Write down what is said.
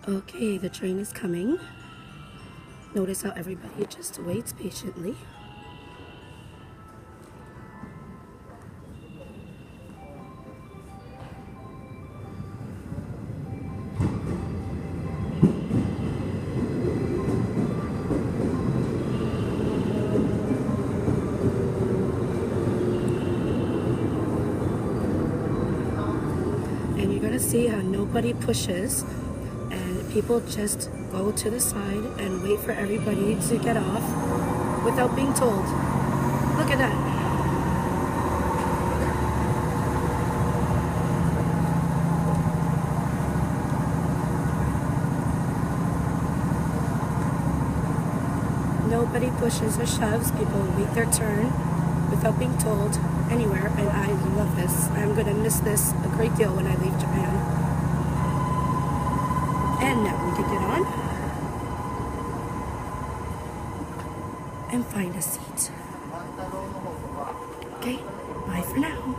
Okay, the train is coming. Notice how everybody just waits patiently. And you're gonna see how nobody pushes and people just go to the side and wait for everybody to get off without being told. Look at that. Nobody pushes or shoves. People wait their turn without being told anywhere, and I love this. I'm gonna miss this a great deal when I leave Japan. And now we can get on and find a seat. Okay, bye for now.